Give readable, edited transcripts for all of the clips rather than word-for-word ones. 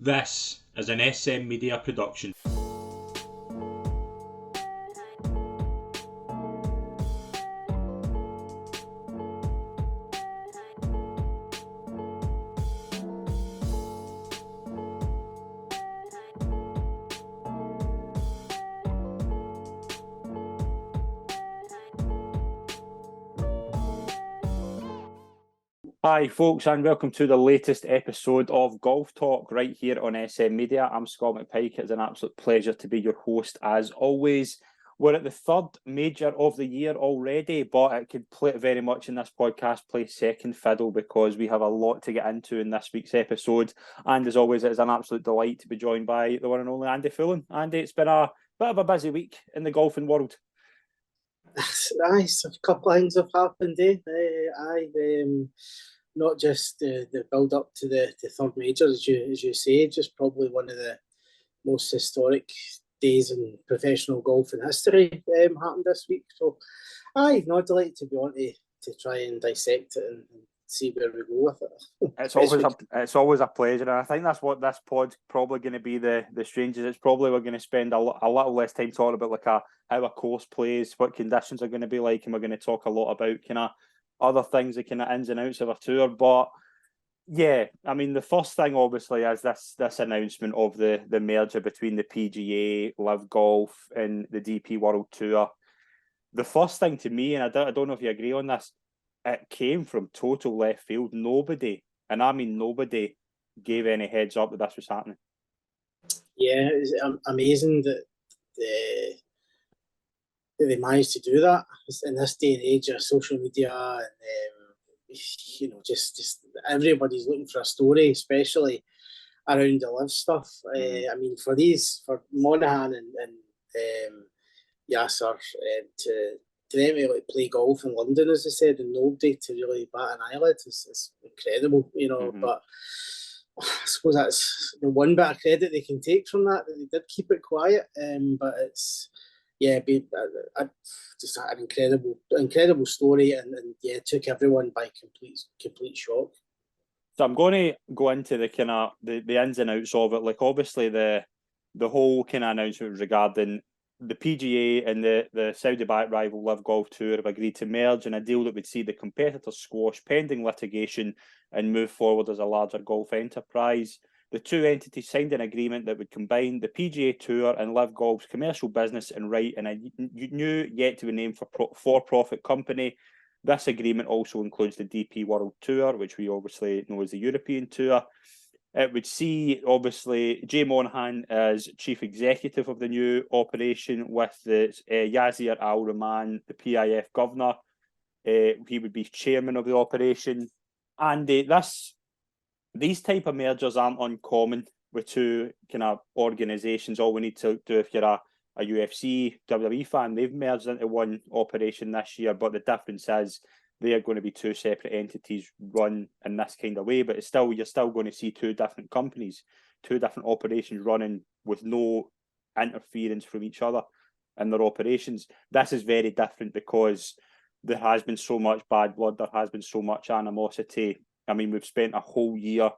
This is an SM Media production. Hi folks, and welcome to the latest episode of Golftalk right here on SM Media. I'm Scott McPike. It's an absolute pleasure to be your host as always. We're at the third major of the year already, but it could play very much in this podcast play second fiddle because we have a lot to get into in this week's episode. And as always, it is an absolute delight to be joined by the one and only Andy Fullen. Andy, it's been a bit of a busy week in the golfing world. Nice. A couple of things have happened, not just the build up to the third major, as you say, just probably one of the most historic days in professional golf in history happened this week. So, not delighted to be on to try and dissect it and see where we go with it. It's always a pleasure, and I think that's what this pod's probably going to be the strangest. It's probably we're going to spend a little less time talking about how a course plays, what conditions are going to be like, and we're going to talk a lot about other things, the ins and outs of a tour. But yeah, I mean, the first thing obviously is this announcement of the merger between the PGA, LIV Golf, and the DP World Tour. The first thing to me, and I don't know if you agree on this, it came from total left field. Nobody, and I mean nobody, gave any heads up that this was happening. Yeah, it's amazing that they managed to do that in this day and age of social media, and just everybody's looking for a story, especially around the LIV stuff. I mean, for Monahan and Yasser to them to play golf in London, as I said, and nobody to really bat an eyelid is incredible, But I suppose that's the one bit of credit they can take from that they did keep it quiet. But it's just an incredible story, and took everyone by complete shock. So I'm going to go into the ins and outs of it. Like obviously the whole announcement regarding the PGA and the Saudi-backed rival LIV Golf Tour have agreed to merge in a deal that would see the competitors squash pending litigation and move forward as a larger golf enterprise. The two entities signed an agreement that would combine the PGA Tour and LIV Golf's commercial business and right in a new, yet-to-be-named for-profit company. This agreement also includes the DP World Tour, which we obviously know as the European Tour. It would see, obviously, Jay Monahan as chief executive of the new operation with the Yazir Al Rahman, the PIF governor. He would be chairman of the operation. And these type of mergers aren't uncommon with two organisations. All we need to do, if you're a UFC, WWE fan, they've merged into one operation this year, but the difference is they are going to be two separate entities run in this kind of way, but you're still going to see two different companies, two different operations running with no interference from each other in their operations. This is very different because there has been so much bad blood, there has been so much animosity. I mean, we've spent a whole year,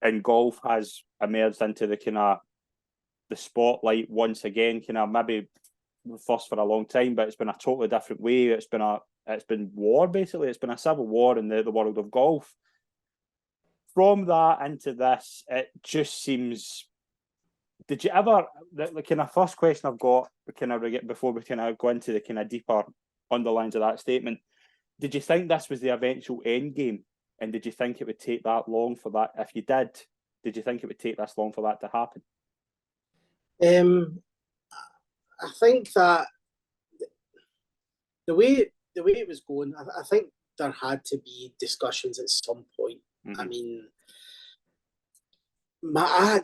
and golf has emerged into the spotlight once again, maybe first for a long time, but it's been a totally different way. It's been war, basically. It's been a civil war in the world of golf. From that into this, it just seems... Did you ever... The first question I've got, before we go into the deeper underlines of that statement, did you think this was the eventual end game? And did you think it would take that long for that? If you did you think it would take this long for that to happen? I think that the way it was going, I think there had to be discussions at some point. Mm-hmm. I mean, I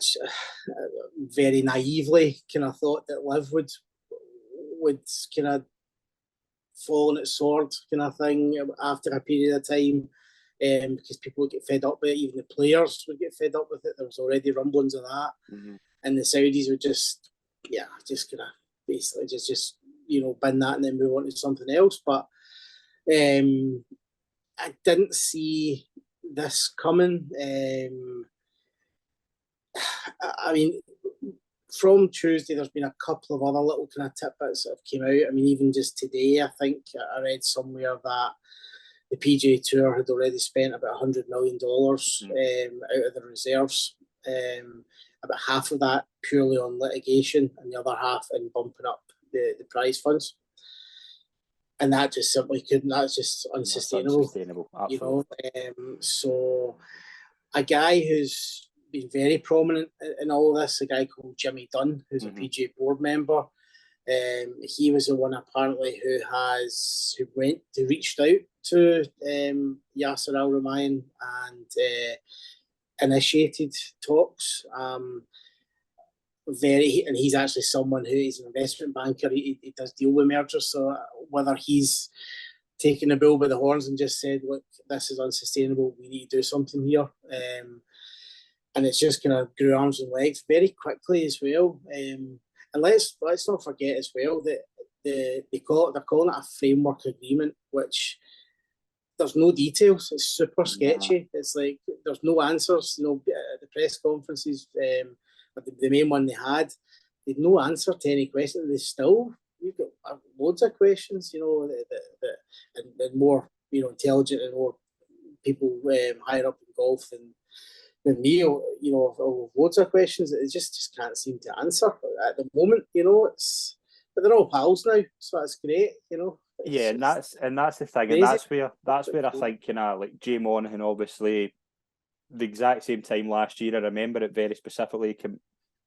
very naively thought that LIV would fall on its sword thing after a period of time, because people would get fed up with it. Even the players would get fed up with it. There was already rumblings of that. Mm-hmm. And the Saudis would just basically just bin that and then move on to something else. But I didn't see this coming. I mean, from Tuesday, there's been a couple of other little kind of tidbits that have came out. I mean, even just today, I think I read somewhere that the PGA Tour had already spent about $100 million out of the reserves. About half of that purely on litigation, and the other half in bumping up the prize funds. And that just simply couldn't. That's just unsustainable. That's unsustainable, absolutely. So a guy who's been very prominent in all of this, a guy called Jimmy Dunn, who's a PGA board member. He was the one apparently who reached out to Yasser Al-Rumayyan and initiated talks. And he's actually someone he's an investment banker. He does deal with mergers. So whether he's taken the bull by the horns and just said, "Look, this is unsustainable. We need to do something here," and it's just kind of grew arms and legs very quickly as well. And let's not forget as well that they're calling it a framework agreement, which there's no details. It's super sketchy. It's like there's no answers. At the press conferences, the main one they had no answer to any question. You've got loads of questions, and more, intelligent and more people higher up in golf than me, loads of questions that they just can't seem to answer at the moment. But they're all pals now, so that's great. Yeah, and that's the thing, and that's where I think like Jay Monaghan, obviously, the exact same time last year. I remember it very specifically.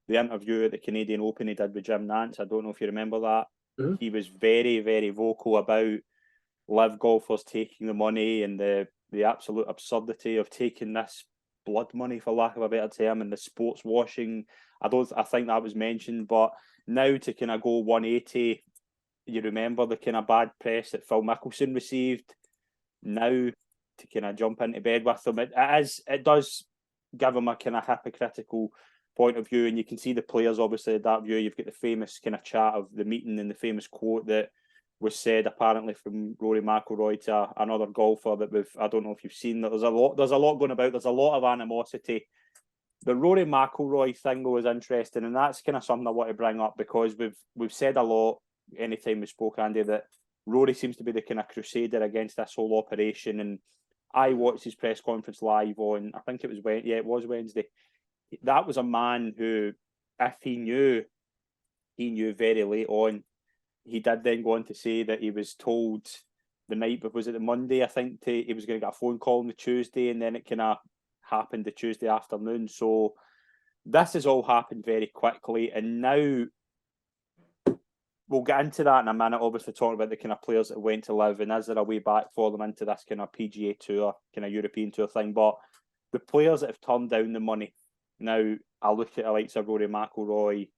The interview at the Canadian Open he did with Jim Nantz. I don't know if you remember that. Mm-hmm. He was very, very vocal about LIV golfers taking the money and the absolute absurdity of taking this blood money, for lack of a better term, and the sports washing. I think that was mentioned, but now to kind of go 180, you remember the kind of bad press that Phil Mickelson received. Now to kind of jump into bed with them, it does give him a kind of hypocritical point of view, and you can see the players obviously at that view. You've got the famous kind of chat of the meeting and the famous quote that was said apparently from Rory McIlroy to another golfer that I don't know if you've seen that. There's a lot going about. There's a lot of animosity. The Rory McIlroy thing though is interesting, and that's kind of something I want to bring up because we've said a lot anytime we spoke, Andy, that Rory seems to be the kind of crusader against this whole operation. And I watched his press conference live on, I think it was Wednesday. That was a man who, if he knew very late on. He did then go on to say that he was told the night, but was it the Monday, I think, he was going to get a phone call on the Tuesday, and then it kind of happened the Tuesday afternoon. So this has all happened very quickly, and now we'll get into that in a minute, obviously talking about the kind of players that went to LIV, and is there a way back for them into this kind of PGA Tour, kind of European Tour thing. But the players that have turned down the money, now I look at the likes of Rory McIlroy,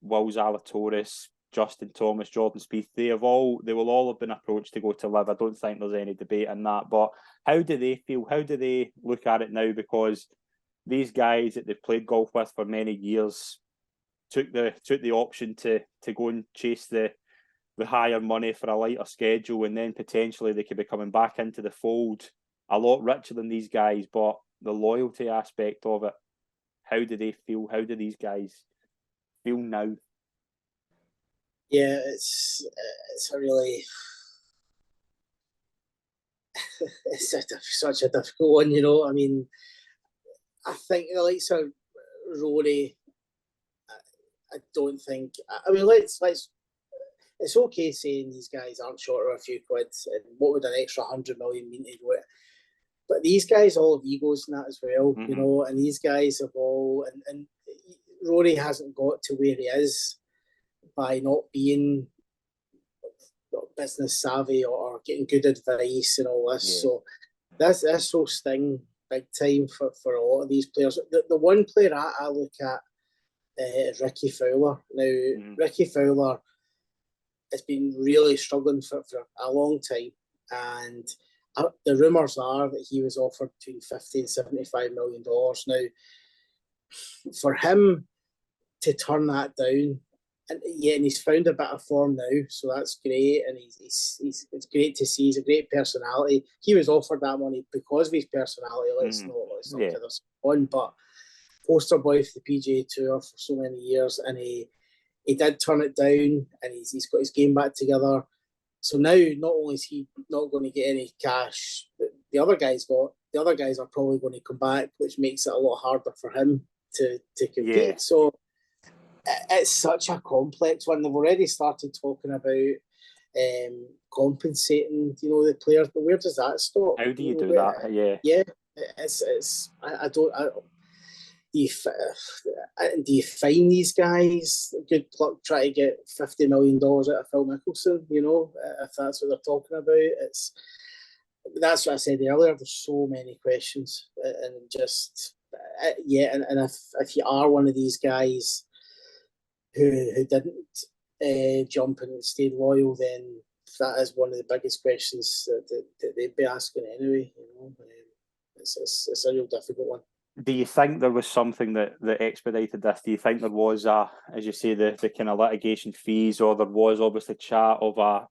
Will Zalatoris, Justin Thomas, Jordan Spieth, they will all have been approached to go to LIV. I don't think there's any debate in that. But how do they feel? How do they look at it now? Because these guys that they've played golf with for many years took the option to go and chase the higher money for a lighter schedule, and then potentially they could be coming back into the fold a lot richer than these guys. But the loyalty aspect of it, how do they feel? How do these guys feel now? Yeah, it's a really such a difficult one, I mean, I think the likes of Rory, I don't think. I mean, let's. It's okay saying these guys aren't short of a few quid, and what would an extra 100 million mean to do it? But these guys all have egos in that as well, and these guys have all, and Rory hasn't got to where he is by not being business savvy or getting good advice and all this. Yeah. So this will sting big time for a lot of these players. The one player I look at is Ricky Fowler. Now, Ricky Fowler has been really struggling for a long time, and the rumours are that he was offered between $50 and $75 million. Now, for him to turn that down, and he's found a bit of form now, so that's great, and it's great to see. He's a great personality. He was offered that money because of his personality. Let's not kid us on, but poster boy for the PGA Tour for so many years, and he did turn it down, and he's got his game back together. So now, not only is he not going to get any cash that the other guys got, the other guys are probably going to come back, which makes it a lot harder for him to compete. Yeah. So it's such a complex one. They've already started talking about compensating, the players, but where does that stop? How do you do that? Yeah, I don't. Do you fine these guys? Good luck trying to get $50 million out of Phil Mickelson, if that's what they're talking about. That's what I said earlier. There's so many questions, and just and if you are one of these guys who didn't jump and stayed loyal, then that is one of the biggest questions that they'd be asking anyway. It's a real difficult one. Do you think there was something that expedited this? Do you think there was as you say, the kind of litigation fees, or there was obviously chat of a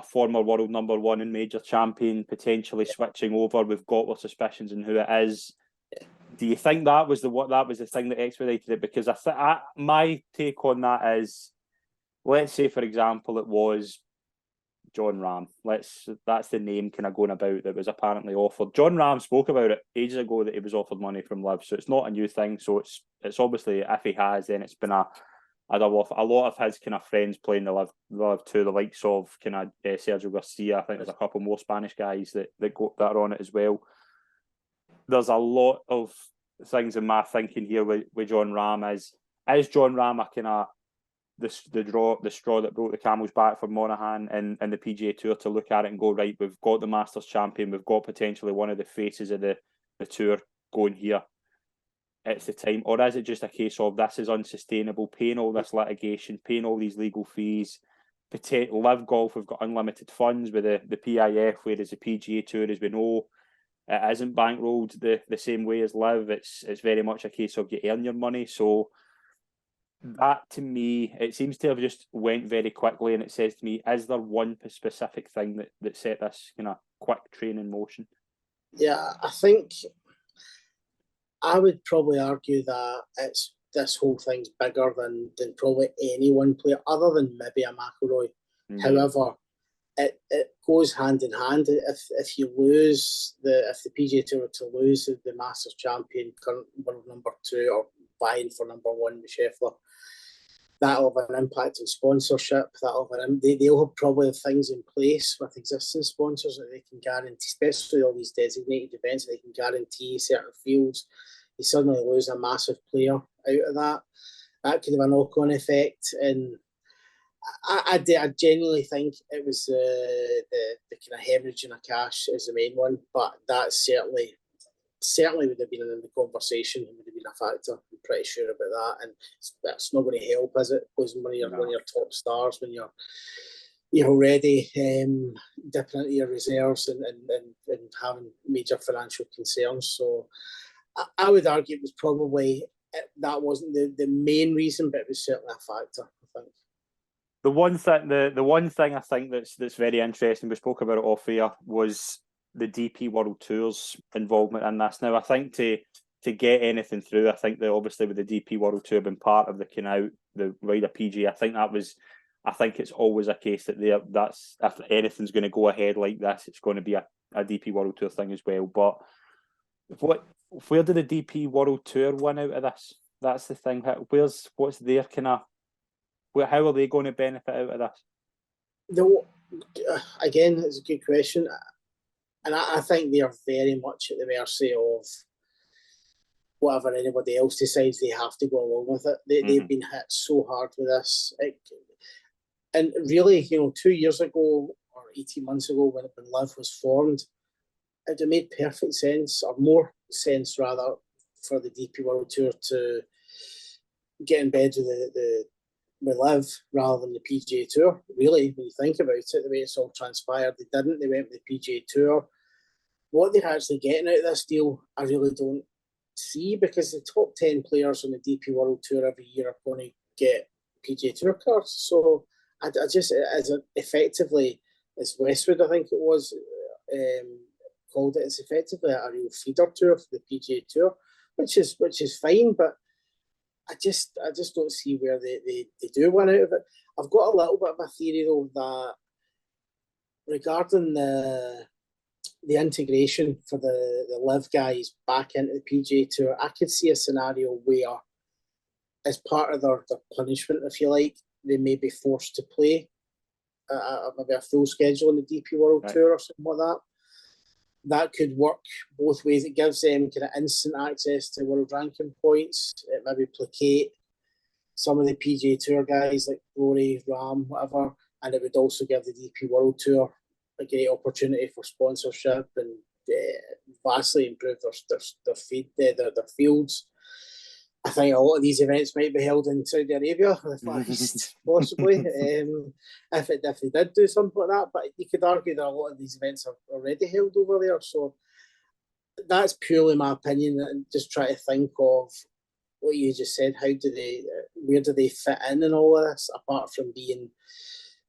former world number one and major champion potentially switching over? We've got our suspicions on who it is. Do you think that was the thing that expedited it? Because my take on that is, let's say for example it was John Ram. That's the name kind of going about that was apparently offered. John Ram spoke about it ages ago that he was offered money from LIV, so it's not a new thing. So it's obviously, if he has, then it's been a lot of his kind of friends playing the LIV Tour, the likes of kind of Sergio Garcia. I think there's a couple more Spanish guys that are on it as well. There's a lot of things in my thinking here with John Ram. Is John Ram a kind of the straw that broke the camel's back for Monahan and the PGA Tour to look at it and go, right, we've got the Masters champion, we've got potentially one of the faces of the tour going here. It's the time. Or is it just a case of this is unsustainable, paying all this litigation, paying all these legal fees? LIV Golf, we've got unlimited funds with the PIF, whereas the PGA Tour, as we know, it isn't bankrolled the same way as LIV. It's very much a case of you earn your money. So that, to me, it seems to have just went very quickly, and it says to me, is there one specific thing that set this kind of quick train in motion? Yeah, I think I would probably argue that this whole thing's bigger than probably any one player, other than maybe a McIlroy. Mm-hmm. However, it goes hand in hand. If you lose if the PGA Tour were to lose the Masters champion, current world number 2, or vying for number 1 with Scheffler, that'll have an impact on sponsorship. They'll have probably have things in place with existing sponsors that they can guarantee, especially all these designated events, they can guarantee certain fields. You suddenly lose a massive player out of that. That could have a knock-on effect. And I genuinely think it was the kind of hemorrhaging of cash is the main one, but that certainly would have been in the conversation, would have been a factor. I'm pretty sure about that, and that's not going to help, is it? Because when you're one of your top stars, when you're already dipping into your reserves and having major financial concerns. So I would argue it was probably that wasn't the main reason, but it was certainly a factor, I think. The one thing I think that's very interesting, we spoke about it off air, was the DP World Tour's involvement in this. Now, I think to get anything through, I think that obviously with the DP World Tour being part of the wider PGA, I think it's always a case that that's if anything's going to go ahead like this, it's going to be a DP World Tour thing as well. But where did the DP World Tour win out of this? That's the thing. What's their kind of? How are they going to benefit out of this? Again, it's a good question. And I think they are very much at the mercy of whatever anybody else decides. They have to go along with it. They've been hit so hard with this. And really, 2 years ago or 18 months ago when LIV was formed, it would have made perfect sense, or more sense rather, for the DP World Tour to get in bed with LIV rather than the PGA Tour. Really, when you think about it, the way it's all transpired, they didn't. They went with the PGA Tour. What they're actually getting out of this deal, I really don't see, because the top 10 players on the DP World Tour every year are going to get PGA Tour cards. So I just, as effectively, as Westwood, I think it was, called it, it's effectively a real feeder tour for the PGA Tour, which is fine. But I just don't see where they do one out of it. I've got a little bit of a theory though that regarding the integration for the LIV guys back into the PGA Tour, I could see a scenario where, as part of their punishment, if you like, they may be forced to play maybe a full schedule in the DP World Tour or something like that. That could work both ways. It gives them kind of instant access to world ranking points. It maybe placate some of the PGA Tour guys like Rory, Rahm, whatever, and it would also give the DP World Tour a great opportunity for sponsorship and vastly improve their fields. I think a lot of these events might be held in Saudi Arabia or the Far East, possibly, if they did do something like that. But you could argue that a lot of these events are already held over there. So that's purely my opinion, and just try to think of what you just said. Where do they fit in all of this, apart from being,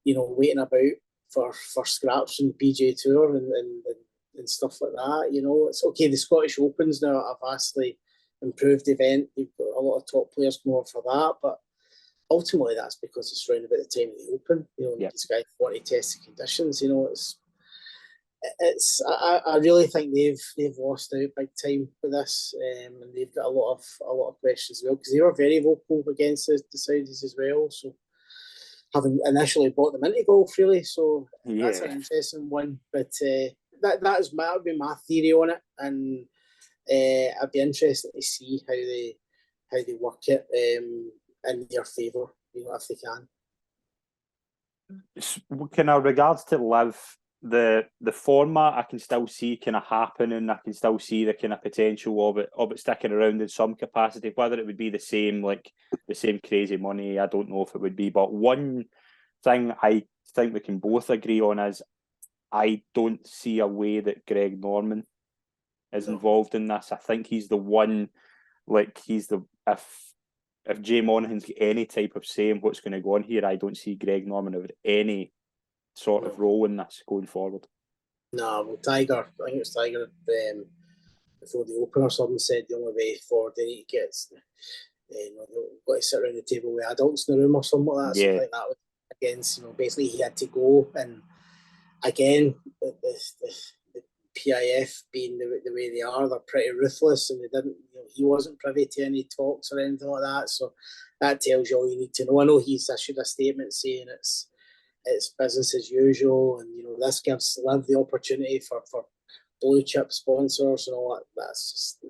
waiting about for scraps from the PGA Tour and stuff like that. It's okay. The Scottish Opens now are vastly improved event. You've got a lot of top players more for that, but ultimately that's because it's around about the time of the Open. These guys want to test the conditions. I really think they've lost out big time with this, and they've got a lot of questions as well, because they were very vocal against the Saudis as well. So having initially brought them into golf, really, so that's an interesting one. But that would be my theory on it, and I'd be interested to see how they work it in their favour, if they can. Kind of regards to LIV, the format I can still see kind of happening. I can still see the kind of potential of it sticking around in some capacity. Whether it would be the same crazy money, I don't know if it would be. But one thing I think we can both agree on is I don't see a way that Greg Norman is involved in this. I think he's the one. If Jay Monaghan's got any type of say in what's going to go on here, I don't see Greg Norman with any sort of role in this going forward. No, well, Tiger, I think it was Tiger before the Open or something said the only way forward they need to get they've got to sit around the table with adults in the room or something like that. Yeah. So I think that was against, basically he had to go. And again, the PIF being the way they are, they're pretty ruthless, and they didn't. He wasn't privy to any talks or anything like that. So that tells you all you need to know. I know he's issued a statement saying it's business as usual, and this gives LIV the opportunity for blue chip sponsors and all that. That's just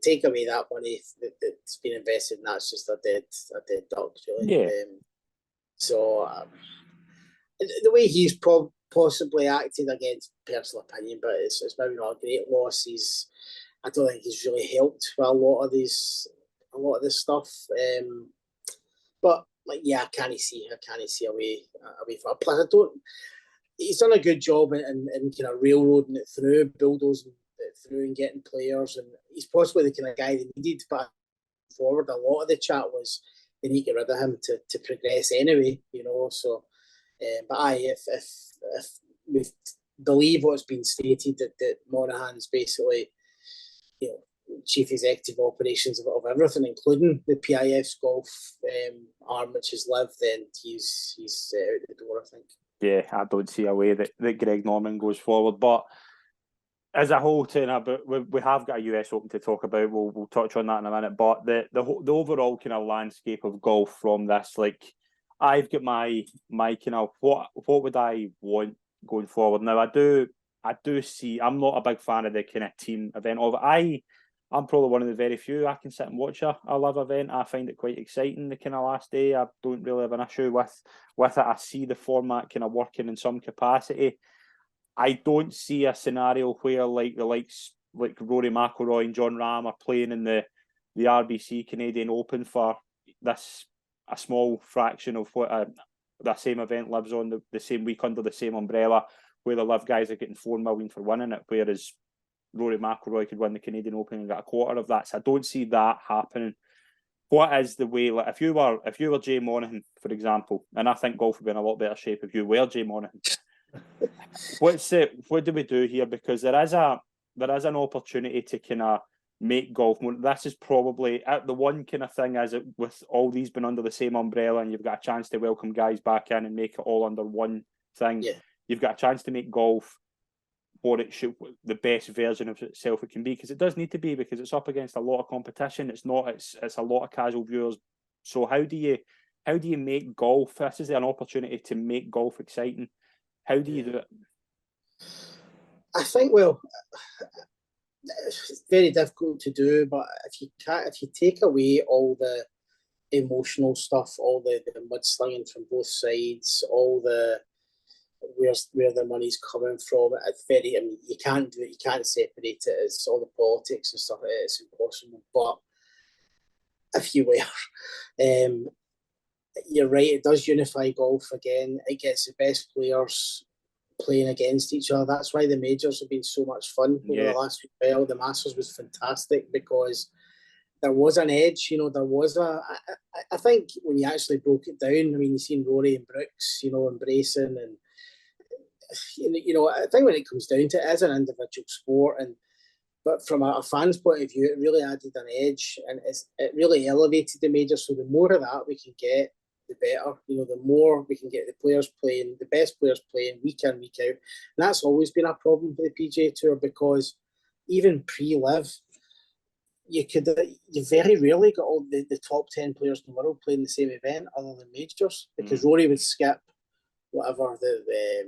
take away that money that's been invested, and that's just a dead duck, really. Yeah. The way he's possibly acted, against personal opinion, but it's maybe not a great loss. I don't think he's really helped with a lot of this stuff. But I can't see a way for it. Plus, he's done a good job in kind of railroading it through, bulldozing it through, and getting players. And he's possibly the kind of guy they needed. But forward, a lot of the chat was they need to get rid of him to progress anyway. So, but if we believe what's been stated, that Monaghan's basically, chief executive operations of everything, including the PIF's golf arm, which is LIV, then he's out the door, I think. Yeah, I don't see a way that Greg Norman goes forward. But as a whole, we have got a US Open to talk about. We'll touch on that in a minute. But the overall kind of landscape of golf from this, I've got my kind of what would I want going forward. Now I do see. I'm not a big fan of the kind of team event of it. I'm probably one of the very few I can sit and watch a LIV event. I find it quite exciting, the kind of last day. I don't really have an issue with it. I see the format kind of working in some capacity. I don't see a scenario where the likes like Rory McIlroy and John Rahm are playing in the RBC Canadian Open for a small fraction of what that same event lives on the same week under the same umbrella, where the LIV guys are getting $4 million for winning it, whereas Rory McIlroy could win the Canadian Open and get a quarter of that. So I don't see that happening. What is the way? If you were Jay Monaghan, for example, and I think golf would be in a lot better shape if you were Jay Monaghan. What do we do here? Because there is an opportunity to kind of make golf more. This is probably the one kind of thing, as it with all these been under the same umbrella, and you've got a chance to welcome guys back in and make it all under one thing. Yeah. You've got a chance to make golf what it should, the best version of itself it can be, because it does need to be, because it's up against a lot of competition. It's a lot of casual viewers. So how do you make golf? This is an opportunity to make golf exciting. How do you do it? I think, well, it's very difficult to do, but if you take away all the emotional stuff, all the mudslinging from both sides, all the where the money's coming from, it's very. I mean, you can't do it. You can't separate it. It's all the politics and stuff. It's impossible. But if you were, you're right. It does unify golf again. It gets the best players playing against each other. That's why the majors have been so much fun over the last while. The Masters was fantastic because there was an edge. There was I think when you actually broke it down, I mean, you've seen Rory and Brooks, embracing, and I think when it comes down to it, it is an individual sport, but from a fan's point of view, it really added an edge, and it really elevated the majors. So the more of that we can get, the better. The more we can get the players playing, the best players playing week in, week out. And that's always been a problem for the PGA Tour, because even pre-LIV, you very rarely got all the top 10 players in the world playing the same event other than majors, because Rory would skip whatever the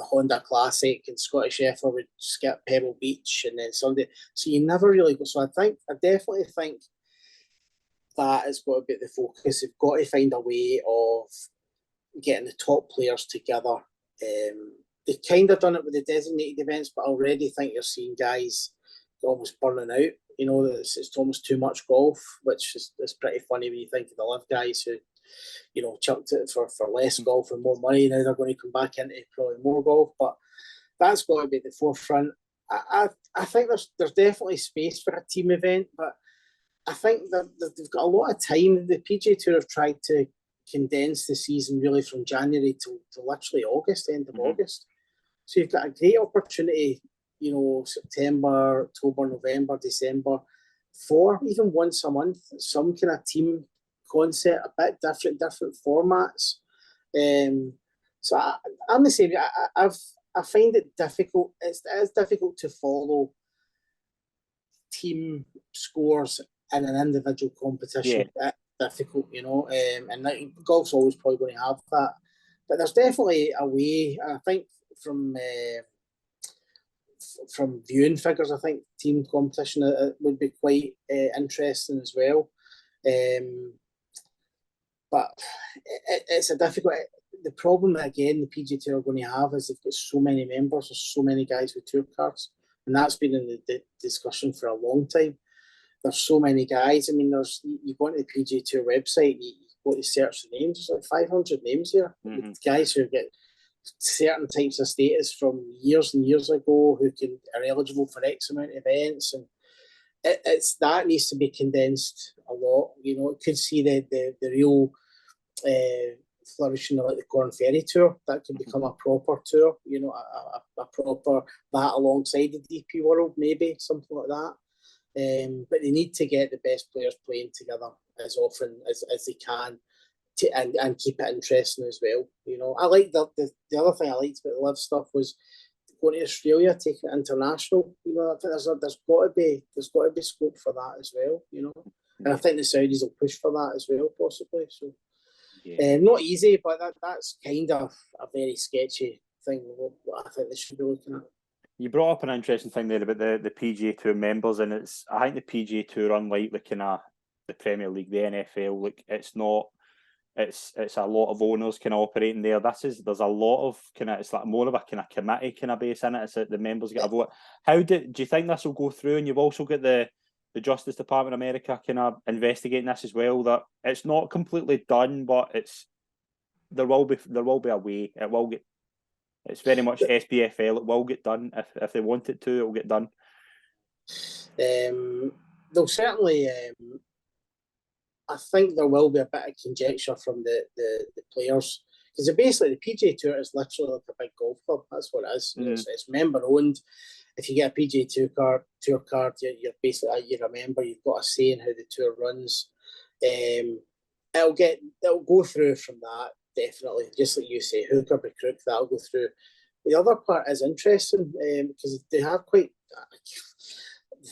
Honda Classic, and Scottish Effort would skip Pebble Beach, and then Sunday. So you never really go. So I definitely think that has got to be the focus. They've got to find a way of getting the top players together. They've kind of done it with the designated events, but I already think you're seeing guys almost burning out. It's almost too much golf, which is pretty funny when you think of the LIV guys who, chucked it for less golf and more money. Now they're going to come back into probably more golf, but that's got to be at the forefront. I think there's definitely space for a team event, but I think that they've got a lot of time. The PGA Tour have tried to condense the season really from January to literally August, end of August. So you've got a great opportunity, September, October, November, December, for even once a month, some kind of team concept, a bit different formats. So I'm the same. I find it difficult. It's difficult to follow team scores in an individual competition. Yeah. Difficult, and golf's always probably going to have that. But there's definitely a way. I think from viewing figures, I think team competition would be quite interesting as well. But it's a difficult. The problem that, again, the PGA Tour are going to have is they've got so many members, there's so many guys with tour cards, and that's been in the discussion for a long time. There's so many guys. I mean, you go onto the PGA Tour website, you go to search the names. There's like 500 names here. Guys who get certain types of status from years and years ago, who are eligible for X amount of events, and it's that needs to be condensed a lot. It could see the real flourishing of like the Corn Ferry Tour. That could become a proper tour. A proper that alongside the DP World, maybe something like that. But they need to get the best players playing together as often as they can, and keep it interesting as well. I like the other thing I liked about the LIV stuff was going to Australia, taking it international. I think there's got to be scope for that as well. And I think the Saudis will push for that as well, possibly. So, not easy, but that's kind of a very sketchy thing. What I think they should be looking at. You brought up an interesting thing there about the PGA Tour members, and I think the PGA Tour, unlike the Premier League, the NFL, like it's a lot of owners kind of operating there. There's a lot of it's like more of a kind of committee kind of base in it. It's that the members get a vote. Do you think this will go through? And you've also got the Justice Department of America kind of investigating this as well. That it's not completely done, but there will be a way. It will get. It's very much SPFL. It will get done if they want it to. It will get done. They'll certainly. I think there will be a bit of conjecture from the players. because basically the PGA Tour is literally like a big golf club. That's what it is. It's member owned. If you get a PGA Tour card, you're basically you're a member. You've got a say in how the tour runs. It'll go through from that, definitely. Just like you say, hook or be crook, that'll go through. The other part is interesting because they have quite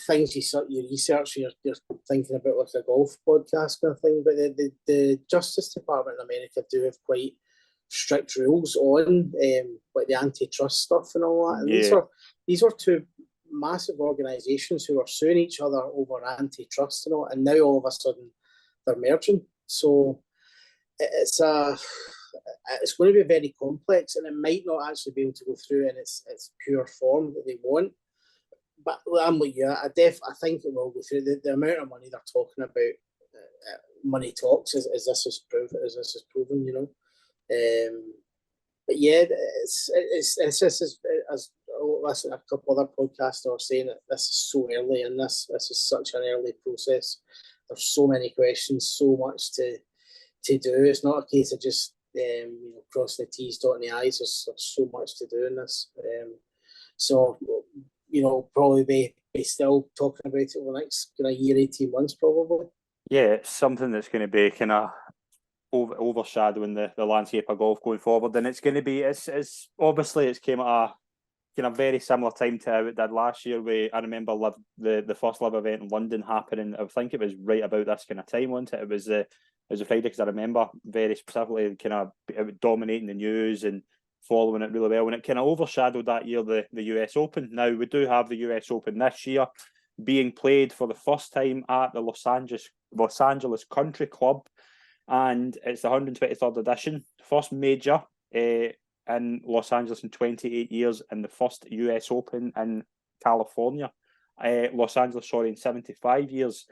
things you research. You're thinking about like a golf podcast kind of thing, but the Justice Department in America do have quite strict rules on like the antitrust stuff and all that. And these are two massive organisations who are suing each other over antitrust and all, and now all of a sudden they're merging. So it's going to be very complex, and it might not actually be able to go through in its pure form that they want. But I'm with you. I think it will go through. The amount of money they're talking about, money talks, as this is proven, you know. But yeah, it's just as listen, a couple other podcasts are saying that this is so early in this. This is such an early process. There's so many questions, so much to do. It's not a case of just crossing the T's, dotting the I's. There's so much to do in this. So probably be still talking about it over the next year, 18 months, probably. Yeah, it's something that's going to be kind of overshadowing the landscape of golf going forward, and it's going to be it's obviously it's came at a kind of very similar time to how it did last year. Where I remember the first LIV event in London happening. I think it was right about this kind of time, wasn't it? It was a Friday, because I remember very specifically kind of dominating the news and following it really well, and it kind of overshadowed that year the US Open. Now we do have the US Open this year being played for the first time at the Los Angeles Country Club, and it's the 123rd edition, first major in Los Angeles in 28 years, and the first US Open in California, Los Angeles, in 75 years.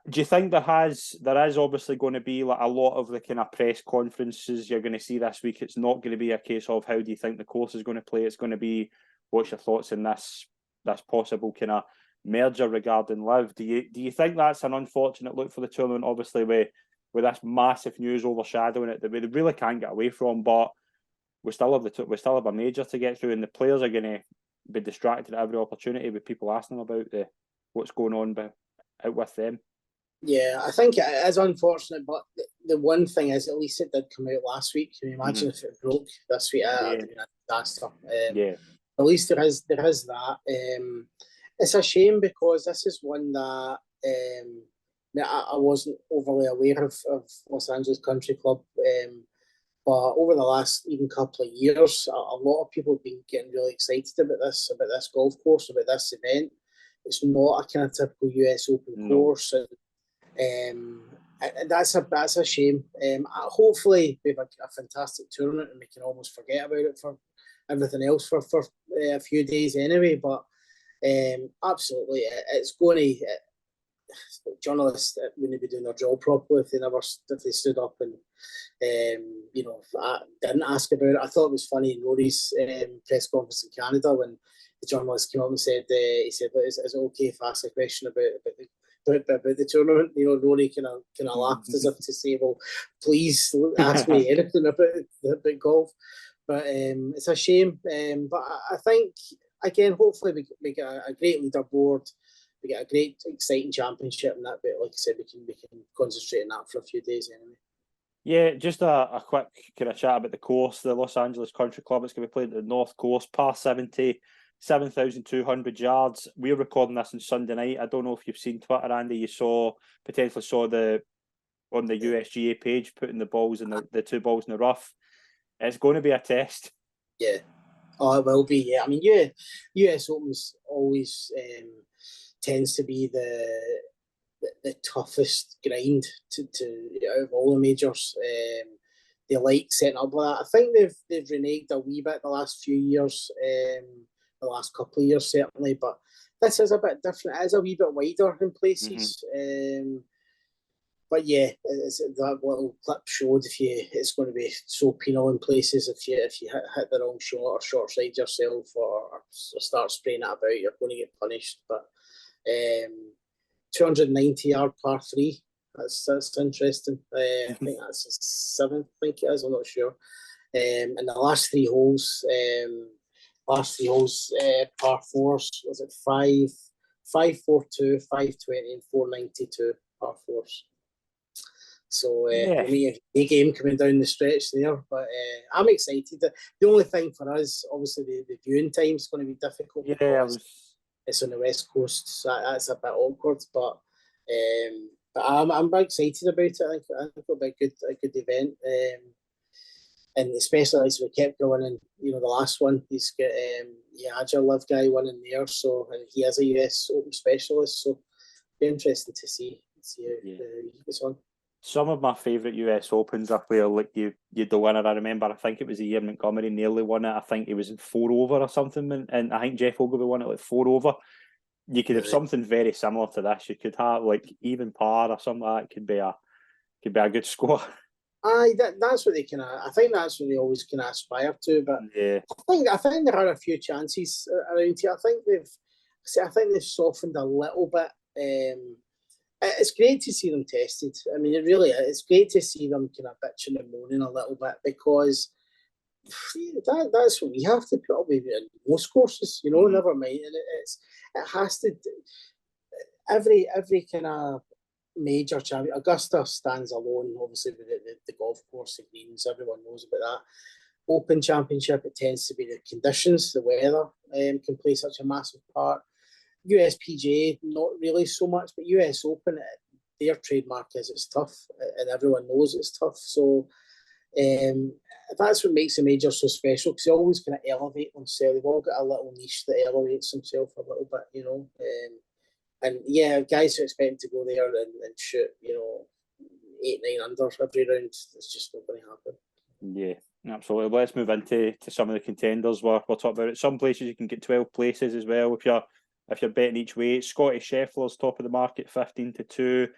Do you think there is obviously going to be like a lot of the kind of press conferences you're going to see this week? It's not going to be a case of how do you think the course is going to play. It's going to be what's your thoughts on this possible kind of merger regarding LIV. Do you think that's an unfortunate look for the tournament? Obviously, with this massive news overshadowing it that we really can't get away from, but we still have a major to get through, and the players are going to be distracted at every opportunity with people asking them about what's going on with them. Yeah, I think it is unfortunate, but the one thing is, at least it did come out last week. Can you imagine if it broke this week? It would have been a disaster. At least there is that. It's a shame because this is one that I wasn't overly aware of Los Angeles Country Club. But over the last even couple of years, a lot of people have been getting really excited about this golf course, about this event. It's not a kind of typical US Open course, and that's a shame. Hopefully, we have a fantastic tournament and we can almost forget about it for everything else for a few days anyway. But absolutely, it's going to. Journalists wouldn't be doing their job properly if they stood up and didn't ask about it. I thought it was funny in Rory's press conference in Canada when the journalist came up and said, "Is it okay if I ask a question about the tournament?" Rory kind of laughed as if to say, "Well, please ask me anything about golf." But it's a shame. But I think again, hopefully we get a great leaderboard. We get a great, exciting championship, and that. But like I said, we can concentrate on that for a few days anyway. Yeah, just a quick kind of chat about the course. The Los Angeles Country Club. It's going to be played at the North Course, par 70, 7,200 yards. We're recording this on Sunday night. I don't know if you've seen Twitter, Andy. You potentially saw on the USGA page putting the balls in the two balls in the rough. It's going to be a test. Yeah. Oh, it will be. Yeah, I mean, US Open's always tends to be the toughest grind to out of all the majors. They like setting up like that. I think they've reneged a wee bit the last few years, the last couple of years certainly, but this is a bit different. It is a wee bit wider in places. But yeah, that little clip showed it's going to be so penal in places if you hit the wrong shot or short side yourself or start spraying it about, you're going to get punished. But 290 yard par 3 That's interesting. I think that's the 7th. I think it is. I'm not sure. And the last three holes, par fours. Was it 542, 520, and 492 par fours? So Yeah. a game coming down the stretch there, but I'm excited. The only thing for us, obviously, the viewing time is going to be difficult. Yeah, It's on the west coast, so that's a bit awkward. But I'm very excited about it. I think it'll be a good event. And especially as we kept going, and the last one, he's got PGA LIV guy winning there, so, and he is a US Open specialist, so be interesting to see how he gets on. Some of my favourite US Opens are where like you the winner. I remember, I think it was the year Montgomery nearly won it. I think it was in 4 over or something, and I think Jeff Ogilvy won it like 4 over. You could have something very similar to this. You could have like even par or something like that. Could be a good score. Aye, that's what they kind of. I think that's what they always kind of aspire to. But yeah, I think there are a few chances around here. I think they've softened a little bit. It's great to see them tested. I mean, it really is. It's great to see them kind of bitching and moaning a little bit, because that's what we have to put up with in most courses. Never mind. And it has to. Every kind of major champion. Augusta stands alone, obviously, with the golf course, the greens. Everyone knows about that. Open Championship, it tends to be the conditions, the weather can play such a massive part. US PGA, not really so much, but US Open, their trademark is it's tough, and everyone knows it's tough. So that's what makes the major so special, because they always kind of elevate themselves. They've all got a little niche that elevates themselves a little bit, and yeah, guys who expect to go there and shoot, 8-9 under every round, it's just not going to happen. Yeah, absolutely. Let's move into some of the contenders. We'll talk about it. Some places you can get 12 places as well if you're betting each way. Scotty Scheffler's top of the market, 15-2.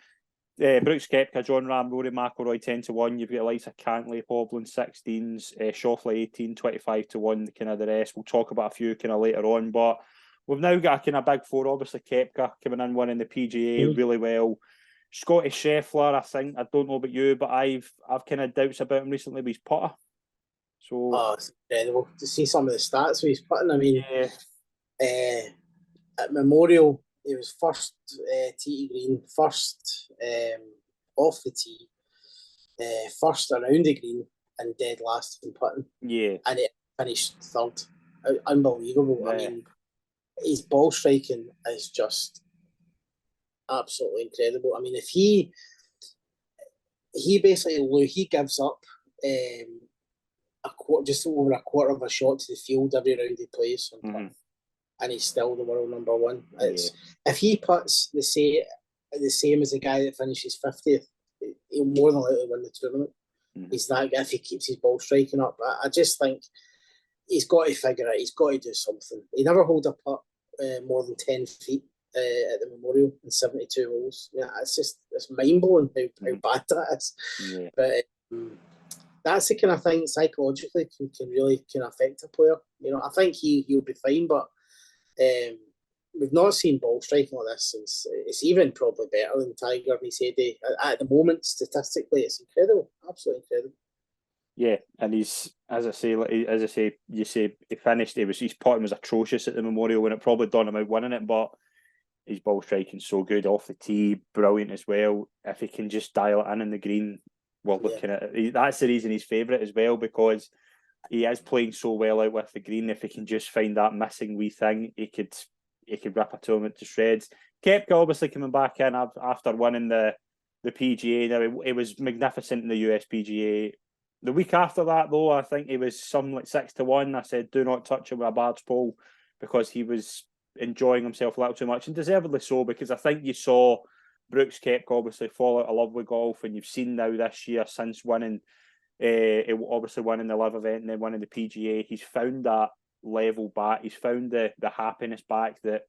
Brooks Koepka, John Ram, Rory McIlroy 10-1. You've got the likes of Cantley, Hovland 16s, Schauffele 18, 25-1. Kind of the rest. We'll talk about a few kind of later on, but we've now got a kind of big four. Obviously, Koepka coming in winning the PGA really well. Scotty Scheffler, I don't know about you, but I've kind of doubts about him recently with his putter. So it's incredible to see some of the stats with his putting. I mean, at Memorial, he was first tee to green, first off the tee, first around the green, and dead last in putting. Yeah, and it finished third. Unbelievable. I mean, his ball striking is just absolutely incredible. I mean, if he basically gives up just over a quarter of a shot to the field every round he plays, and he's still the world number one. If he puts the same as the guy that finishes 50th, he'll more than likely win the tournament. He's that guy if he keeps his ball striking up. I just think he's got to figure it. He's got to do something. He never hold a putt more than 10 feet at the Memorial in 72 holes. Yeah, it's mind blowing how bad that is. Yeah. But that's the kind of thing psychologically can really affect a player. I think he'll be fine, but we've not seen ball striking like this since. It's even probably better than Tiger. He said at the moment, statistically, it's incredible, absolutely incredible. Yeah, and he's as I say, you say he finished. His putting was atrocious at the Memorial, when it probably done him out winning it, but his ball striking's so good off the tee, brilliant as well. If he can just dial it in the green, we're looking at it. That's the reason he's favourite as well, because he is playing so well out with the green. If he can just find that missing wee thing, he could rip a tournament to shreds. Koepka obviously coming back in after winning the PGA. Now it was magnificent in the US PGA. The week after that, though, I think he was something like 6-1. I said, do not touch him with a barge pole, because he was enjoying himself a little too much, and deservedly so, because I think you saw Brooks Koepka obviously fall out of love with golf, and you've seen now this year since winning, obviously winning the LIV event and then winning the PGA, he's found that level back. He's found the happiness back that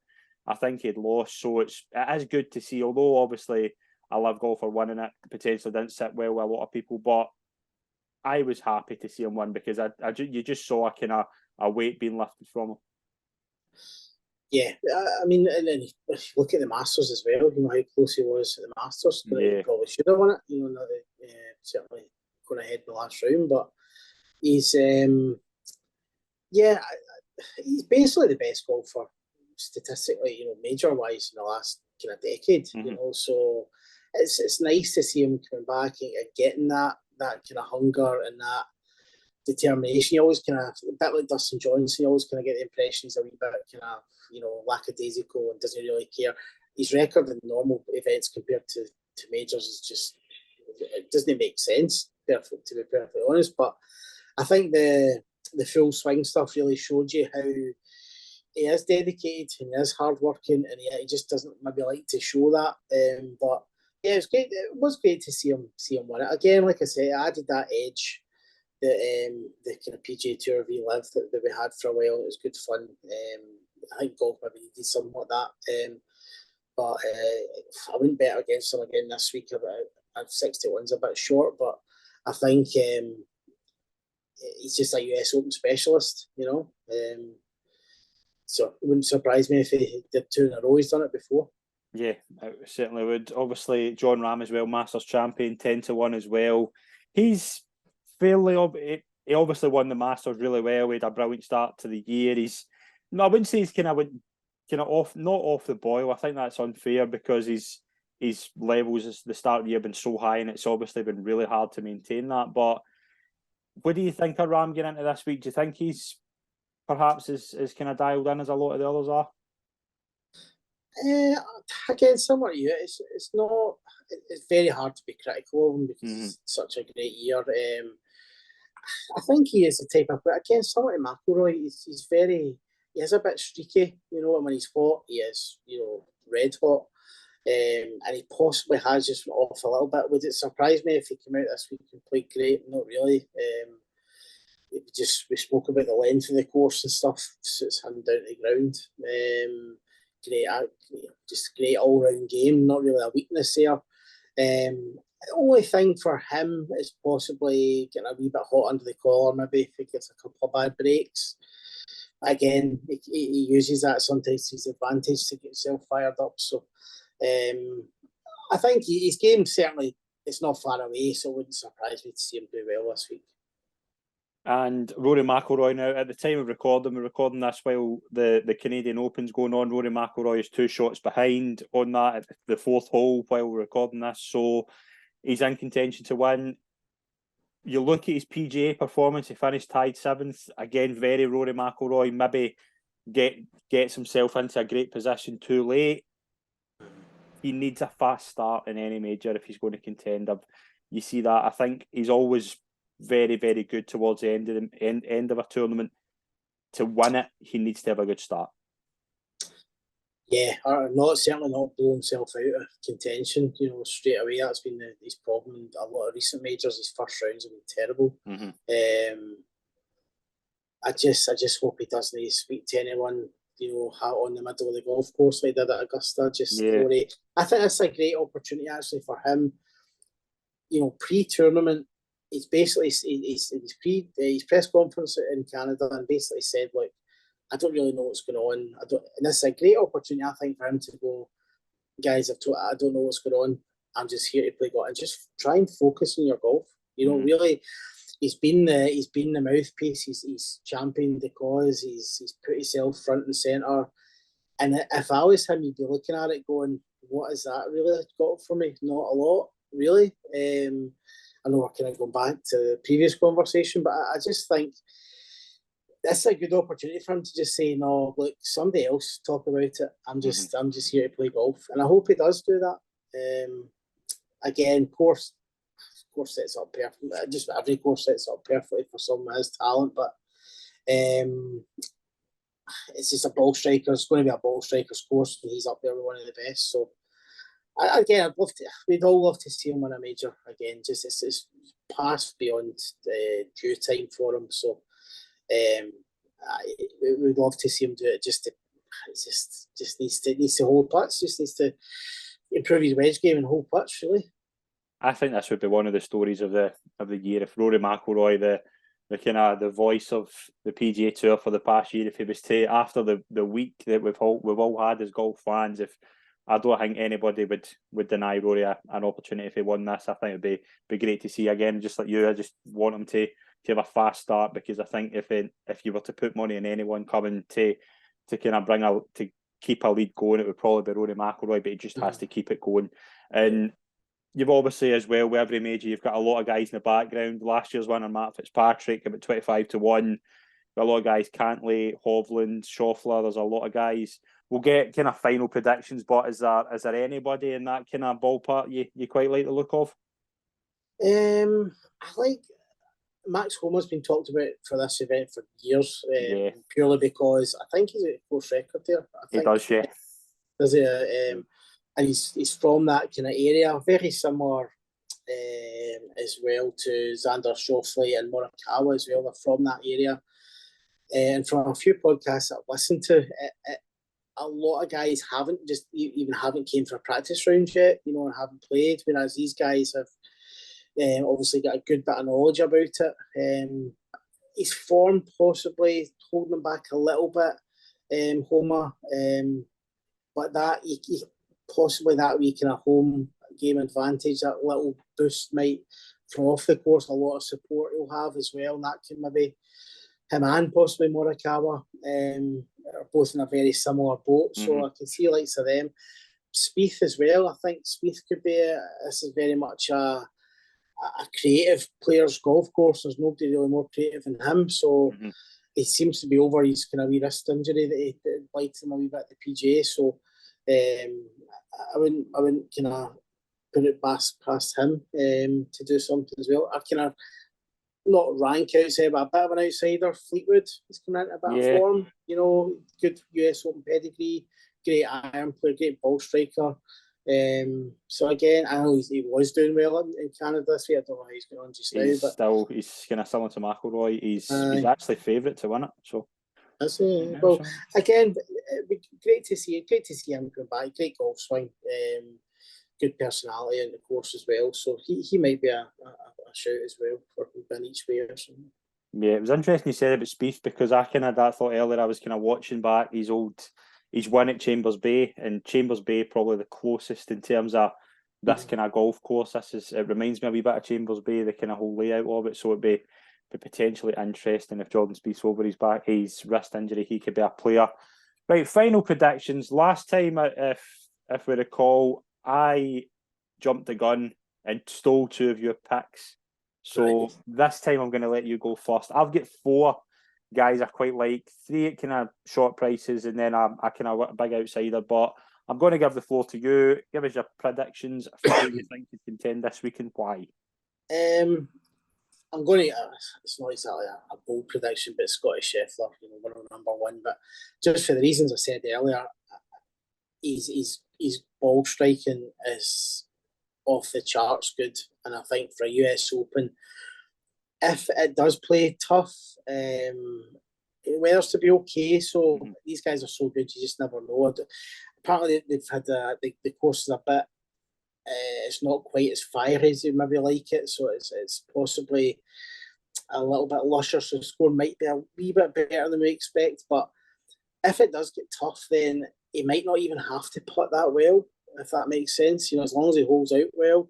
I think he'd lost. So it is good to see, although obviously a LIV golfer winning it potentially didn't sit well with a lot of people, but I was happy to see him win, because you just saw a kind of a weight being lifted from him. Yeah, I mean, and then if you look at the Masters as well, how close he was at the Masters. He probably probably should have won it. Certainly going ahead in the last round, but he's he's basically the best golfer statistically, major wise in the last kind of decade. So it's nice to see him coming back and getting that kind of hunger and that determination. You always kind of, a bit like Dustin Johnson, you always kind of get the impression he's a wee bit kind of, lackadaisical and doesn't really care. His record in normal events compared to majors is just, it doesn't make sense, to be perfectly honest. But I think the full swing stuff really showed you how he is dedicated and he is hardworking, and he just doesn't maybe like to show that. But yeah, it's great. It was great to see him win it again. Like I said, it added that edge that the kind of PGA Tour LIV that we had for a while. It was good fun. I think golf maybe needed something like that. But I wouldn't bet against him again this week. About 61's a bit short, but I think he's just a US Open specialist, so it wouldn't surprise me if he did 2 in a row. He's done it before. Yeah, it certainly would. Obviously, John Ram as well, Masters champion, 10-1 as well. He's fairly. He obviously won the Masters really well. He had a brilliant start to the year. I wouldn't say he's kind of off, not off the boil. I think that's unfair because his levels at the start of the year have been so high, and it's obviously been really hard to maintain that. But what do you think of Ram getting into this week? Do you think he's perhaps as kind of dialed in as a lot of the others are? Again, similar to you, it's not. It's very hard to be critical of him because it's such a great year. I think he is the type of player. Again, similar to McIlroy, he's very. He is a bit streaky, and when he's hot, he is, red hot. And he possibly has just went off a little bit. Would it surprise me if he came out this week and played great? Not really. We spoke about the length of the course and stuff, so it's him down to the ground. Great, just great all-round game. Not really a weakness there. The only thing for him is possibly getting a wee bit hot under the collar. Maybe if he gets a couple of bad breaks. Again, he uses that sometimes to his advantage to get himself fired up. So I think his game certainly it's not far away, so it wouldn't surprise me to see him do well this week. And Rory McIlroy now, at the time of recording, we're recording this while the Canadian Open's going on. Rory McIlroy is 2 shots behind on that at the 4th hole while we're recording this, so he's in contention to win. You look at his PGA performance, he finished tied 7th. Again, very Rory McIlroy, maybe gets himself into a great position too late. He needs a fast start in any major if he's going to contend. You see that. I think he's always very, very good towards the end of a tournament. To win it, he needs to have a good start. Yeah, certainly not blow himself out of contention, straight away. That's been his problem in a lot of recent majors. His first rounds have been terrible. I just hope he doesn't speak to anyone, out on the middle of the golf course like he did at Augusta. I think that's a great opportunity actually for him. Pre-tournament, he's basically his press conference in Canada and basically said, look, I don't really know what's going on. And this is a great opportunity, I think, for him to go, guys, I don't know what's going on. I'm just here to play golf and just try and focus on your golf. Really, he's been the mouthpiece. He's championed the cause. He's put himself front and centre. And if I was him, you'd be looking at it going, what has that really got for me? Not a lot, really. I know we're kind of going back to the previous conversation, but I just think that's a good opportunity for him to just say, no, look, somebody else talk about it. I'm just here to play golf. And I hope he does do that. Again, course sets up perfectly. Just every course sets up perfectly for someone with his talent, but it's just a ball striker. It's going to be a ball striker's course, and he's up there with one of the best. So again, we'd all love to see him win a major again. Just it's past beyond due time for him. So we'd love to see him do it. Just needs to hold putts. Just needs to improve his wedge game and hold putts. Really, I think this would be one of the stories of the year if Rory McIlroy, the kind of the voice of the PGA Tour for the past year, if he was to, after the week that we've all had as golf fans, if I don't think anybody would deny Rory an opportunity if he won this. I think it'd be great to see again. Just like you, I just want him to have a fast start, because I think if you were to put money on anyone coming to kind of to keep a lead going, it would probably be Rory McIlroy, but he just has to keep it going. And you've obviously, as well, with every major, you've got a lot of guys in the background. Last year's winner, Matt Fitzpatrick, about 25-1. Got a lot of guys, Cantley, Hovland, Schauffele. There's a lot of guys. We'll get kind of final predictions, but is there anybody in that kind of ballpark you quite like the look of? I like Max Homa's been talked about for this event for years, purely because I think he's a course record there. He does, yeah. Does he? And he's from that kind of area, very similar as well to Xander Schauffele and Morikawa as well. They're from that area. And from a few podcasts I've listened to, a lot of guys haven't came for practice rounds yet, and haven't played, whereas these guys have obviously got a good bit of knowledge about it. His form possibly holding him back a little bit, Homa, but that possibly that week in a home game advantage, that little boost might from off the course, a lot of support he'll have as well, and that can maybe him and possibly Morikawa are both in a very similar boat, so I can see likes of them. Spieth as well. I think Spieth could be this is very much a creative player's golf course. There's nobody really more creative than him, so he seems to be over his kind of wee wrist injury that he liked him a wee bit at the PGA. So I wouldn't kind of put it past him to do something as well. I kind of not rank outside, but a bit of an outsider. Fleetwood is coming into a bit of form. Good US Open pedigree, great iron player, great ball striker. So again, I know he was doing well in Canada this year. I don't know how he's going on just now. He's kind of similar to McIlroy. He's actually favourite to win it. So that's it. Well, again, it'd be great to see him come back. Great golf swing, good personality in the course as well. So he might be a shout as well for win each way or something. Yeah, it was interesting you said about Spieth, because I kind of that thought earlier. I was kind of watching back his win at Chambers Bay, and Chambers Bay probably the closest in terms of this kind of golf course. It reminds me a wee bit of Chambers Bay, the kind of whole layout of it. So it'd be potentially interesting if Jordan Spieth's over his wrist injury, he could be a player. Right, final predictions. Last time, if we recall, I jumped the gun and stole two of your picks. So this time I'm going to let you go first. I've got 4 guys I quite like, 3 kind of short prices, and then I kind of a big outsider. But I'm going to give the floor to you. Give us your predictions for who you think you contend this week and why. I'm going to. It's not exactly a bold prediction, but Scotty Scheffler, one of number one. But just for the reasons I said earlier, his ball striking is off the charts good, and I think for a US Open, if it does play tough, weather's to be okay. So these guys are so good, you just never know. Apparently they've had the course is a bit. It's not quite as fiery as you maybe like it, so it's possibly a little bit lusher. So the score might be a wee bit better than we expect. But if it does get tough, then he might not even have to putt that well, if that makes sense. As long as he holds out well.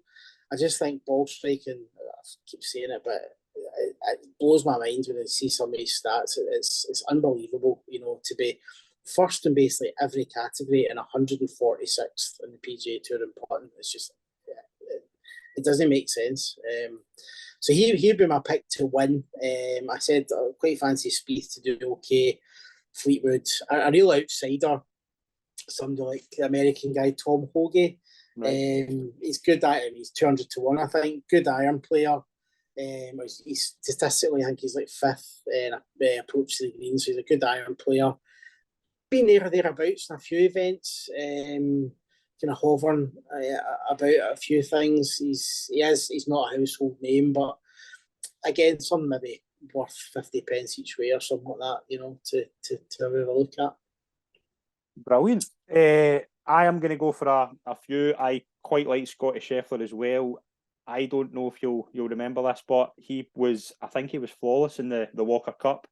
I just think ball striking. I keep saying it, but it blows my mind when I see some of these stats. It's unbelievable, to be first in basically every category and 146th in the PGA Tour in putting. It's just, it doesn't make sense. So he'd be my pick to win. I said I quite fancy Spieth to do okay. Fleetwood, a real outsider, somebody like the American guy Tom Hoge. Right. He's good at it. He's 200-1, I think. Good iron player. He's statistically, I think he's like 5th approach to the green, so he's a good iron player. Been there or thereabouts in a few events, kind of hovering about a few things. He's not a household name, but again, some maybe worth 50 pence each way or something like that, to have a look at. Brilliant. I am going to go for a few. I quite like Scotty Scheffler as well. I don't know if you'll remember this, but I think he was flawless in the Walker Cup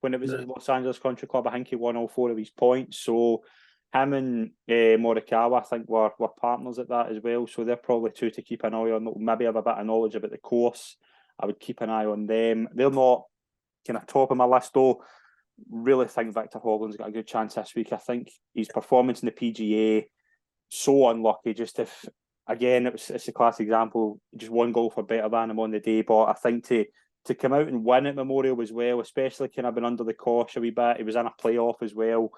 when it was at Los Angeles Country Club. I think he won all 4 of his points. So Him and Morikawa, I think, were partners at that as well. So they're probably two to keep an eye on. Maybe have a bit of knowledge about the course. I would keep an eye on them. They're not kind of top of my list, though. Really think Victor Hovland's got a good chance this week. I think his performance in the PGA, so unlucky. Just if, again, it's a classic example, just one golfer better than him on the day. But I think to come out and win at Memorial as well, especially kind of been under the cosh a wee bit. He was in a playoff as well.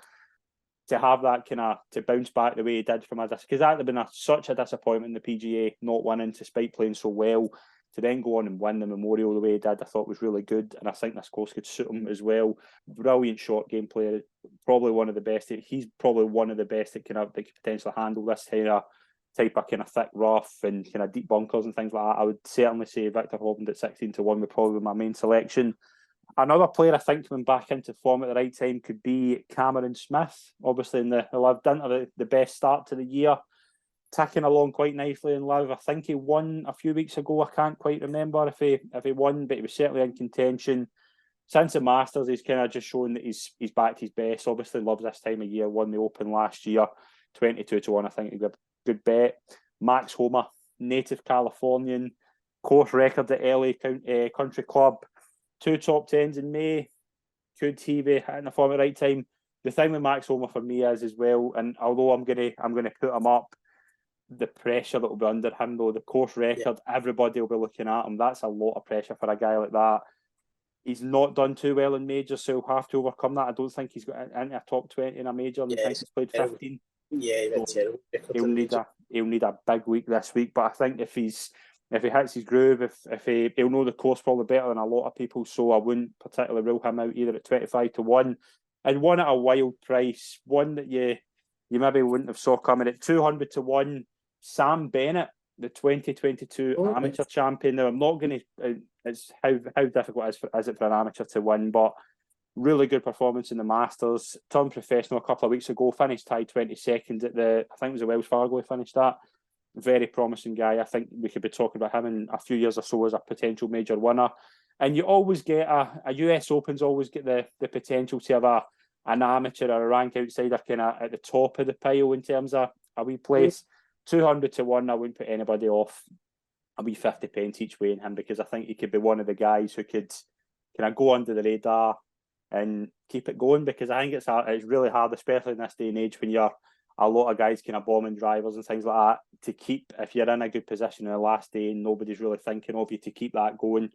To have that kind of, to bounce back the way he did from because that would have been such a disappointment in the PGA, not winning despite playing so well. To then go on and win the Memorial the way he did, I thought was really good. And I think this course could suit him as well. Brilliant short game player. Probably one of the best. He's probably one of the best that could potentially handle this type of kind of thick rough and kind of deep bunkers and things like that. I would certainly say Victor Hovland at 16-1 would probably be my main selection. Another player I think coming back into form at the right time could be Cameron Smith. Obviously, in the LIV didn't have the best start to the year, ticking along quite nicely in LIV. I think he won a few weeks ago. I can't quite remember if he won, but he was certainly in contention. Since the Masters, he's kind of just shown that he's back to his best. Obviously, loves this time of year. Won the Open last year, 22-1. I think a good bet. Max Homa, native Californian, course record at LA Country Club. 2 top 10s in May. Could he be hitting the form at the right time? The thing with Max Homa for me is as well, and although I'm gonna put him up, the pressure that will be under him though, the course record, everybody will be looking at him. That's a lot of pressure for a guy like that. He's not done too well in majors, so he'll have to overcome that. I don't think he's got into a top 20 in a major. I think he's played 15. Yeah, so he'll need a big week this week. But I think if he hits his groove, if he'll know the course probably better than a lot of people, so I wouldn't particularly rule him out either at 25-1. And one at a wild price, one that you maybe wouldn't have saw coming at 200-1. Sam Bennett, the 2022 amateur champion. Now I'm not going to. It's how difficult is it for an amateur to win, but really good performance in the Masters. Turned professional a couple of weeks ago. Finished tied 22nd at I think it was the Wells Fargo. He finished that. Very promising guy. I think we could be talking about him in a few years or so as a potential major winner. And you always get a US Open's always get the potential to have an amateur or a rank outsider kind of at the top of the pile in terms of a wee place. 200-1, I wouldn't put anybody off a wee 50 pence each way in him, because I think he could be one of the guys who could kind of go under the radar and keep it going, because I think it's really hard, especially in this day and age when you're a lot of guys kind of bombing drivers and things like that, to keep, if you're in a good position in the last day and nobody's really thinking of you, to keep that going.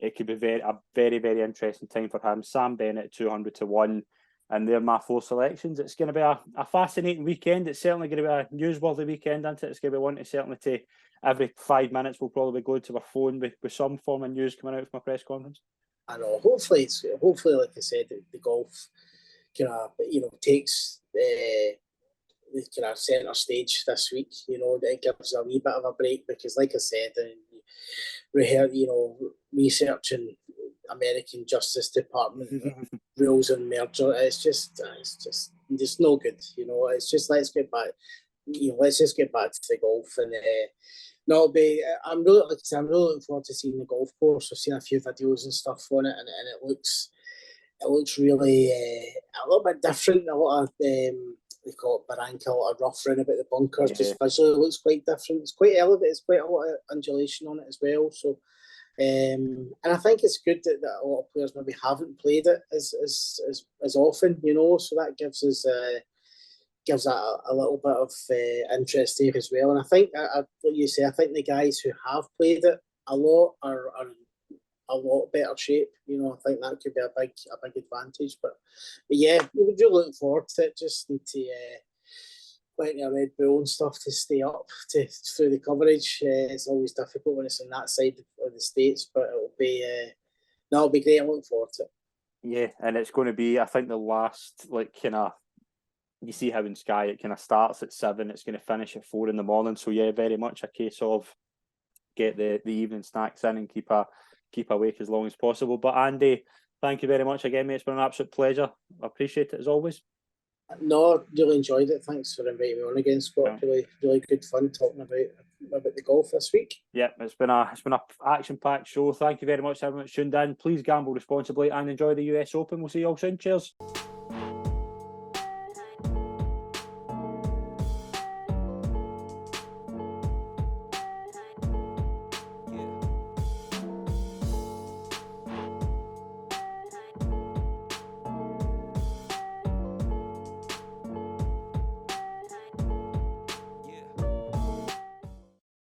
It could be a very, very interesting time for him. Sam Bennett, 200-1. And they're my 4 selections. It's going to be a fascinating weekend. It's certainly going to be a newsworthy weekend, isn't it? It's going to be one to certainly take every 5 minutes. We'll probably go to our phone with some form of news coming out from a press conference. I know. Hopefully, like I said, the golf kind of takes the kind of centre stage this week. It gives a wee bit of a break, because, like I said, researching American Justice Department rules and merger, it's just no good. It's just let's just get back to the golf, and I'm really looking forward to seeing the golf course. I've seen a few videos and stuff on it, and it looks really a little bit different. A lot of they call it barranca, a lot of rough round about the bunkers. Yeah. Just visually it looks quite different. It's quite elevated. It's quite a lot of undulation on it as well. So, and I think it's good that a lot of players maybe haven't played it as often. So that gives us a little bit of interest there as well. And I think, what you say, I think the guys who have played it a lot are a lot better shape. I think that could be a big advantage. But yeah, we're really looking forward to it. Just need to plenty of Red Bull and stuff to stay up through the coverage. It's always difficult when it's on that side of the States, but it'll be great. I'm looking forward to it. Yeah, and it's going to be, I think, the last, you see how in Sky it kind of starts at 7, it's going to finish at 4 in the morning. So yeah, very much a case of get the evening snacks in and keep awake as long as possible. But Andy, thank you very much again, mate. It's been an absolute pleasure. I appreciate it as always. No, really enjoyed it. Thanks for inviting me on again, Scott. Yeah. Really good fun talking about the golf this week. Yeah, it's been a action-packed show. Thank you very much, everyone that's tuned in. Please gamble responsibly and enjoy the US Open. We'll see you all soon. Cheers.